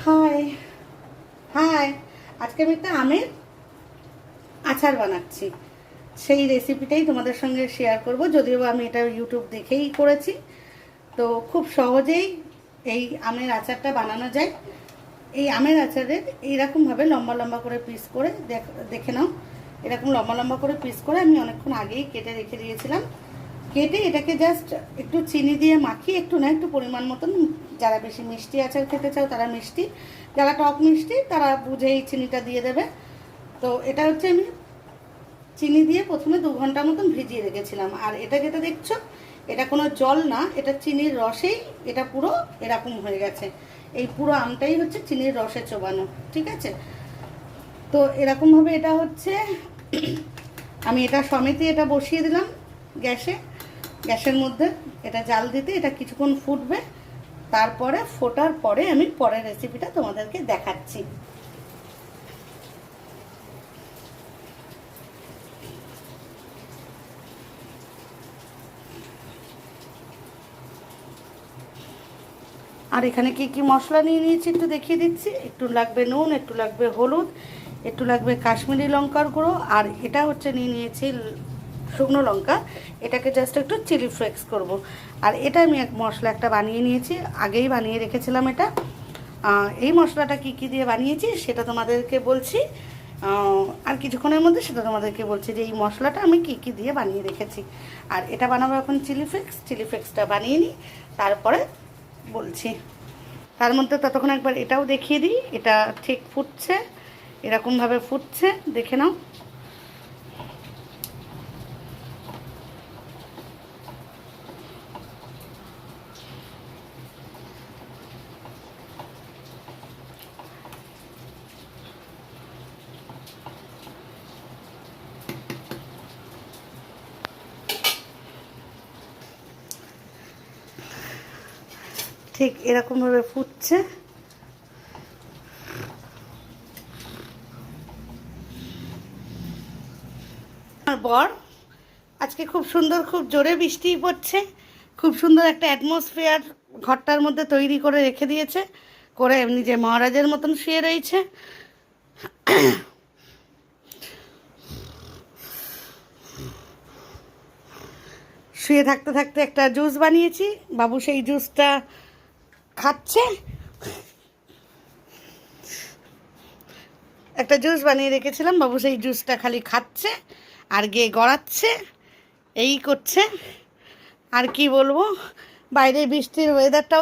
High high, আজকে আমি একটা আমের আচার বানাচ্ছি। সেই রেসিপিটাই তোমাদের সঙ্গে শেয়ার করব, যদিও আমি এটা ইউটিউব দেখেই করেছি। তো খুব সহজেই এই আমের আচারটা বানানো যায়। এই আমের আচারের এইরকমভাবে লম্বা লম্বা করে পিস করে দেখে নাও। এরকম লম্বা লম্বা করে পিস করে আমি অনেকক্ষণ আগেই কেটে রেখে দিয়েছিলাম। কেটে এটাকে জাস্ট একটু চিনি দিয়ে মাখিয়ে, একটু না একটু পরিমাণ মতন, যারা বেশি মিষ্টি আচার খেতে চাও তারা মিষ্টি, যারা টক মিষ্টি তারা বুঝেই চিনিটা দিয়ে দেবে। তো এটা হচ্ছে আমি চিনি দিয়ে প্রথমে 2 ঘন্টা মতন ভিজিয়ে রেখেছিলাম। আর এটা যেটা দেখছো, এটা কোনো জল না, এটা চিনির রসেই এটা পুরো এরকম হয়ে গেছে। এই পুরো আমটাই হচ্ছে চিনির রসে চোবানো, ঠিক আছে? তো এরকমভাবে এটা হচ্ছে আমি এটা সমেতে এটা বসিয়ে দিলাম গ্যাসের মধ্যে। এটা জাল দিতে এটা কিছুক্ষণ ফুটবে, তারপরে ফোটার পরে আমি পরের রেসিপিটা তোমাদেরকে দেখাচ্ছি। আর এখানে কি কি মশলা নিয়ে নিয়েছি একটু দেখিয়ে দিচ্ছি। একটু লাগবে নুন, একটু লাগবে হলুদ, একটু লাগবে কাশ্মীরি লঙ্কার গুঁড়ো, আর এটা হচ্ছে নিয়ে নিয়েছি শুকনো লঙ্কা। এটাকে জাস্ট একটু চিলি ফ্লেক্স করব। আর এটা আমি এক মশলা একটা বানিয়ে নিয়েছি, আগেই বানিয়ে রেখেছিলাম এটা। এই মশলাটা কি কি দিয়ে বানিয়েছি সেটা তোমাদেরকে বলছি, আর কিছুক্ষণের মধ্যে সেটা তোমাদেরকে বলছি যে এই মশলাটা আমি কি কি দিয়ে বানিয়ে রেখেছি। আর এটা বানাবো এখন চিলি ফ্লেক্সটা বানিয়ে নিই, তারপরে বলছি। তার মধ্যে ততক্ষণ একবার এটাও দেখিয়ে দিই, এটা ঠিক ফুটছে, এরকমভাবে ফুটছে, দেখে নাও। ঠিক এরকমভাবে ফুটছে। আর বর আজকে খুব সুন্দর, খুব জোরে বৃষ্টি পড়ছে, খুব সুন্দর একটা অ্যাটমসফিয়ার ঘরটার মধ্যে তৈরি করে রেখে দিয়েছে, করে এমনি যে মহারাজের মতন শুয়ে রয়েছে। শুয়ে থাকতে থাকতে একটা জুস বানিয়েছি, বাবু সেই জুসটা খাচ্ছে। একটা জুস বানিয়ে রেখেছিলাম, বাবু সেই জুসটা খালি খাচ্ছে আর গিয়ে গড়াচ্ছে, এই করছে। আর কি বলবো, বাইরে বৃষ্টির ওয়েদারটাও